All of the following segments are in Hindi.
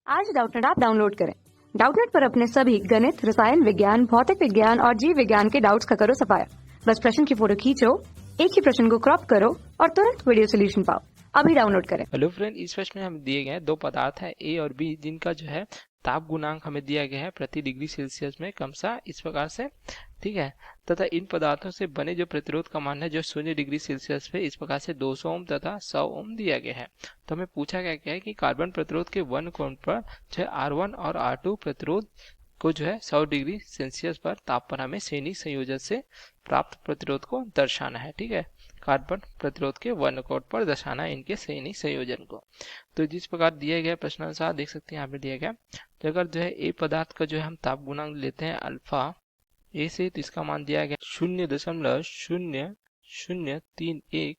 आज डाउटनेट ऐप डाउनलोड करें। डाउटनेट पर अपने सभी गणित, रसायन विज्ञान, भौतिक विज्ञान और जीव विज्ञान के डाउट्स का करो सफाया। बस प्रश्न की फोटो खींचो, एक ही प्रश्न को क्रॉप करो और तुरंत वीडियो सोल्यूशन पाओ। अभी डाउनलोड करें। हेलो फ्रेंड, इस प्रश्न में हमें दिए गए हैं दो पदार्थ है ए और बी, जिनका जो है ताप गुणांक हमें दिया गया है प्रति डिग्री सेल्सियस में क्रमशः इस प्रकार से, ठीक है। तथा इन पदार्थों से बने जो प्रतिरोध का मान है जो 0 डिग्री सेल्सियस पे इस प्रकार से 200 ओम तथा 100 ओम दिया गया है। तो हमें पूछा गया है कि कार्बन प्रतिरोध के वन कोण पर जो है R1 और R2 प्रतिरोध को जो है 100 डिग्री सेल्सियस पर ताप पर हमें श्रेणी संयोजन से प्राप्त प्रतिरोध को दर्शाना है, ठीक है। कार्बन प्रतिरोध के वर्ण कोड पर दर्शाना है इनके श्रेणी संयोजन को। तो जिस प्रकार दिया गया प्रश्नानुसार देख सकते हैं यहाँ पे दिया गया, तो अगर जो है ए पदार्थ का जो है हम ताप गुणांक लेते हैं अल्फा ए से, तो इसका मान दिया गया 0.0031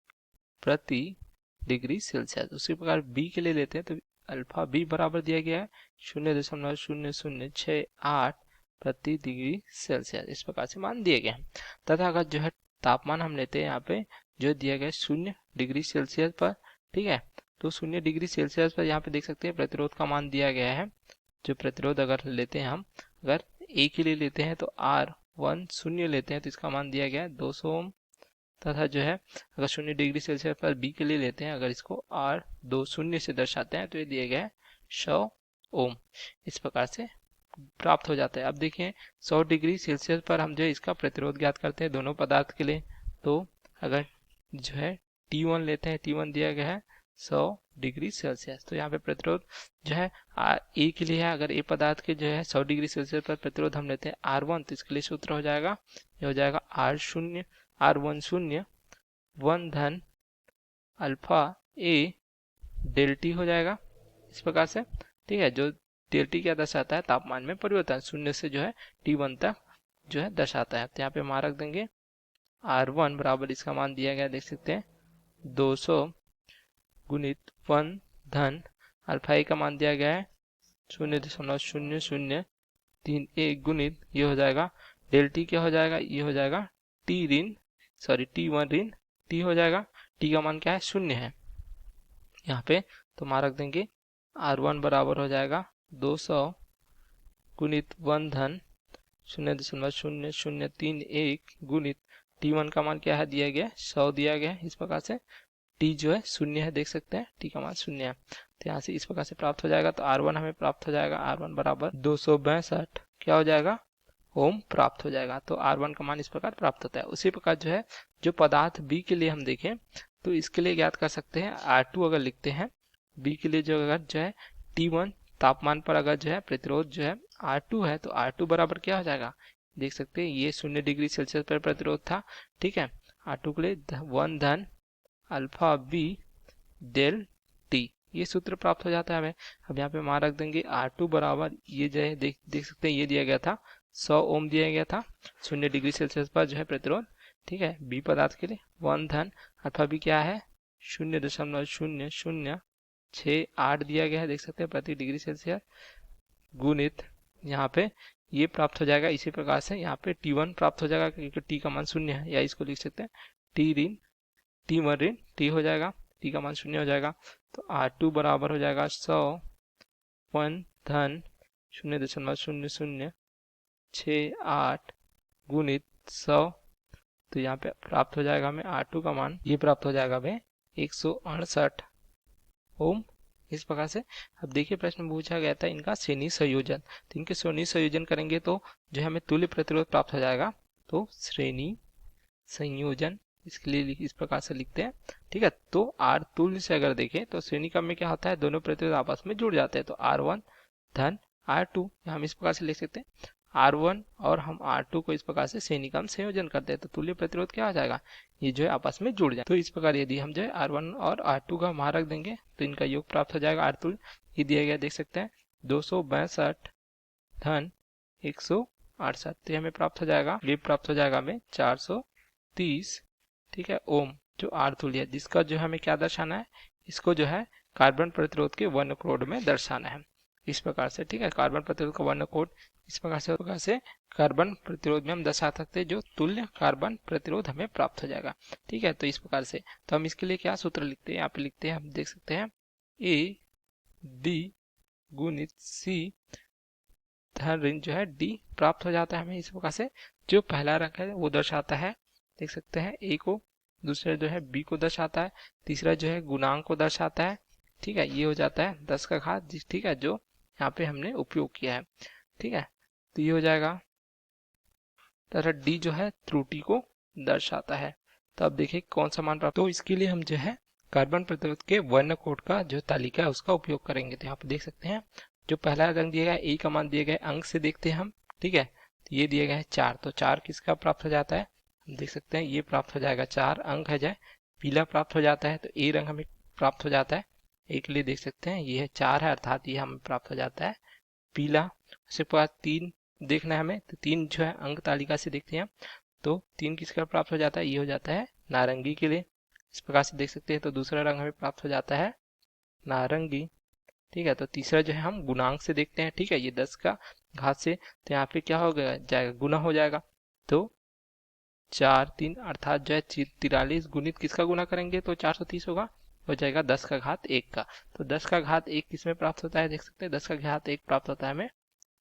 प्रति डिग्री सेल्सियस। उसी प्रकार बी के लिए लेते हैं तो अल्फा बी बराबर दिया गया है 0.0068 प्रति डिग्री सेल्सियस। इस प्रकार से मान दिए गए हैं। तथा अगर जो है तापमान हम लेते हैं यहाँ पे जो दिया गया 0 डिग्री सेल्सियस पर, ठीक है। तो 0 डिग्री सेल्सियस पर यहाँ पे देख सकते हैं प्रतिरोध का मान दिया गया है। जो प्रतिरोध अगर लेते हैं हम, अगर ए के लिए लेते हैं तो R1 0 लेते हैं तो इसका मान दिया गया है 200 ओम। तथा जो है अगर 0 डिग्री सेल्सियस पर बी के लिए लेते हैं, अगर इसको R20 से दर्शाते हैं तो ये दिया गया है 100 ओम। इस प्रकार से प्राप्त हो जाता है। अब देखिए 100 डिग्री सेल्सियस पर हम जो है इसका प्रतिरोध ज्ञात करते हैं दोनों पदार्थ के लिए। तो अगर जो है T1 लेते हैं, T1 दिया गया है 100 डिग्री सेल्सियस। तो यहाँ पे प्रतिरोध जो है ए के लिए है, अगर ए पदार्थ के जो है 100 डिग्री सेल्सियस पर प्रतिरोध हम लेते हैं R1, तो इसके लिए सूत्र हो जाएगा, ये हो जाएगा R10 1 धन अल्फा ए डेल टी हो जाएगा इस प्रकार से, ठीक है। जो डेल टी क्या दर्शाता है, तापमान में परिवर्तन 0 से जो है T1 तक जो है दर्शाता है। तो यहाँ पे मान रख देंगे R1 बराबर इसका मान दिया गया देख सकते हैं 200 गुणित 1 धन अल्फा ए का मान दिया गया है 0.0031 गुणित ये हो जाएगा डेल टी क्या हो जाएगा, ये हो जाएगा T1 ऋण टी हो जाएगा। टी का मान क्या है, 0 है यहाँ पे। तो मान रख देंगे R1 बराबर हो जाएगा 200 गुणित 1 धन 0.0031 गुणित T1 का मान क्या है दिया गया 100 दिया गया है। इस प्रकार से T जो है 0 है, देख सकते हैं T का मान 0 है। तो यहाँ से इस प्रकार से प्राप्त हो जाएगा। तो R1 हमें प्राप्त हो जाएगा, R1 बराबर 262 क्या हो जाएगा ओम प्राप्त हो जाएगा। तो R1 का मान इस प्रकार प्राप्त होता है। उसी प्रकार जो है जो पदार्थ B के लिए हम देखें तो इसके लिए ज्ञात कर सकते हैं R2 अगर लिखते हैं B के लिए, जो अगर जो है T1 तापमान पर अगर जो है प्रतिरोध जो है R2 है, तो R2 बराबर क्या हो जाएगा, देख सकते हैं ये 0 डिग्री सेल्सियस पर प्रतिरोध था, ठीक है। R2 के लिए 1 धन अल्फा बी डेल टी, ये सूत्र प्राप्त हो जाता है हमें। अब यहाँ पे मान रख देंगे R2 बराबर ये जो है देख सकते हैं ये दिया गया था 100 ओम दिया गया था 0 डिग्री सेल्सियस पर जो है प्रतिरोध, ठीक है। बी पदार्थ के लिए 1 धन अल्फा बी क्या है 0.0068 दिया गया है, देख सकते हैं प्रति डिग्री सेल्सियस गुणित यहाँ पे ये प्राप्त हो जाएगा। इसी प्रकार से यहाँ पे T1 प्राप्त हो जाएगा क्योंकि T का मान 0 है, या इसको लिख सकते हैं T1 ऋण T हो जाएगा, T का मान 0 हो जाएगा। तो R2 बराबर हो जाएगा 100 1 धन 0.0068 गुणित 100। तो यहाँ पे प्राप्त हो जाएगा हमें R2 का मान, ये प्राप्त हो जाएगा हमें 168 ओम। इस प्रकार से अब देखिए प्रश्न में पूछा गया था इनका श्रेणी संयोजन, तो इनके श्रेणी संयोजन करेंगे तो जो हमें तुल्य प्रतिरोध प्राप्त हो जाएगा। तो श्रेणी संयोजन इसके लिए इस प्रकार से लिखते हैं, ठीक है। तो R तुल्य से अगर देखें तो श्रेणी क्रम में क्या होता है, दोनों प्रतिरोध आपस में जुड़ जाते हैं। तो R1 धन R2 हम इस प्रकार से लिख सकते हैं R1 और हम R2 को इस प्रकार से श्रेणी क्रम संयोजन करते हैं तो तुल्य प्रतिरोध क्या हो जाएगा, ये जो है आपस में जुड़ जाए। तो इस प्रकार यदि हम जो है R1 और R2 का मान रख देंगे तो इनका योग प्राप्त हो जाएगा R तुल्य, ये दिया गया देख सकते हैं 262 धन 168, तो हमें प्राप्त हो जाएगा, ये प्राप्त हो जाएगा हमें 430, ठीक है ओम जो R तुल्य है, जिसका जो हमें क्या दर्शाना है, इसको जो है कार्बन प्रतिरोध के वर्ण कोड में दर्शाना है इस प्रकार से, ठीक है। कार्बन प्रतिरोध का वर्ण कोड इस प्रकार से कार्बन प्रतिरोध में हम दर्शा सकते हैं जो तुल्य कार्बन प्रतिरोध हमें प्राप्त हो जाएगा, ठीक है। तो इस प्रकार से तो हम इसके लिए क्या सूत्र लिखते हैं, यहाँ पे लिखते हैं, हम देख सकते हैं A B गुणित सी तथा ऋण जो है डी प्राप्त हो जाता है हमें। इस प्रकार से जो पहला रंग है वो दर्शाता है, देख सकते हैं, ए को, दूसरा जो है बी को दर्शाता है, तीसरा जो है गुणांक को दर्शाता है। ठीक है, ये हो जाता है 10 का घात, ठीक है, जो यहाँ पे हमने उपयोग किया है। ठीक है, तो ये हो जाएगा तथा डी जो है त्रुटि को दर्शाता है। तो अब देखिए कौन सा मान प्राप्त। तो इसके लिए हम जो है कार्बन प्रतिरोध के वर्ण कोड का जो तालिका है उसका उपयोग करेंगे। तो यहाँ पे देख सकते हैं जो पहला रंग दिया गया ए का मान दिए गए अंक से देखते हैं हम। ठीक है, तो ये दिया गया है 4, तो 4 किसका प्राप्त हो जाता है, हम देख सकते हैं ये प्राप्त हो जाएगा 4 अंक है जाए। पीला प्राप्त हो जाता है, तो ए रंग हमें प्राप्त हो जाता है। ए के लिए देख सकते हैं ये है 4 है, अर्थात ये हमें प्राप्त हो जाता है पीला। उसके बाद 3 देखना है हमें, तो 3 जो है अंक तालिका से देखते हैं, तो 3 किसका प्राप्त हो जाता है, ये हो जाता है नारंगी के लिए। इस प्रकार से देख सकते हैं, तो दूसरा रंग हमें प्राप्त हो जाता है नारंगी। ठीक है, तो तीसरा जो है हम गुणांक से देखते हैं। ठीक है, ये 10 का घात से, तो यहाँ पे क्या हो जाएगा, गुना हो जाएगा। तो 4 3 अर्थात जो है 43 गुणित किसका गुना करेंगे तो 430 होगा, हो जाएगा 10 का घात 1 का। तो 10 का घात 1 किस में प्राप्त होता है, देख सकते हैं 10 का घात 1 प्राप्त होता है हमें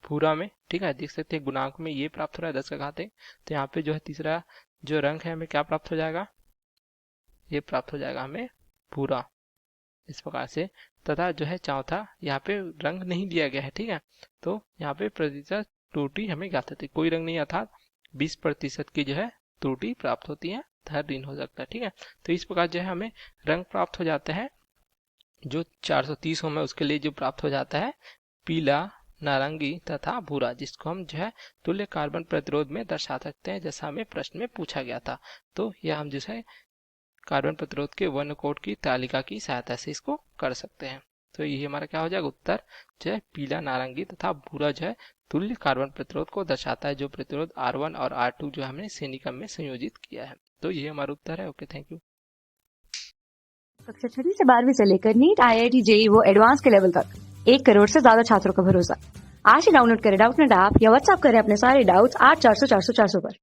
पूरा में। ठीक है, देख सकते हैं गुणांक में ये प्राप्त हो रहा है 10 का घात 1। तो यहाँ पे जो है तीसरा जो रंग है हमें क्या प्राप्त हो जाएगा, ये प्राप्त हो जाएगा हमें पूरा, इस प्रकार से। तथा जो है चौथा यहाँ पे रंग नहीं दिया गया है। ठीक है, तो यहाँ पे प्रतिशत त्रुटि हमें ज्ञात होती है, कोई रंग नहीं, अर्थात 20% की जो है त्रुटि प्राप्त होती है, ऋण हो सकता है। ठीक है, तो इस प्रकार जो है हमें रंग प्राप्त हो जाता है जो 430 ओम है उसके लिए जो प्राप्त हो जाता है पीला, नारंगी तथा भूरा, जिसको हम जो है तुल्य कार्बन प्रतिरोध में दर्शा सकते हैं, जैसा हमें प्रश्न में पूछा गया था। तो यह हम जो है कार्बन प्रतिरोध के वर्ण कोड की तालिका की सहायता से इसको कर सकते हैं। तो यही हमारा क्या हो जाएगा उत्तर, जो है पीला, नारंगी तथा भूरा जो है तुल्य कार्बन प्रतिरोध को दर्शाता है, जो प्रतिरोध R1 और R2 जो हमने श्रेणी क्रम में संयोजित किया है। तो ये हमारा उत्तर है। Okay, thank you. कक्षा 6 से 12वीं से लेकर नीट, IIT, JEE वो एडवांस के लेवल तक 1 करोड़ से ज्यादा छात्रों का भरोसा। आज ही डाउनलोड करें डाउटनेट ऐप या व्हाट्सएप करें अपने सारे डाउट्स 8400 400 400 पर।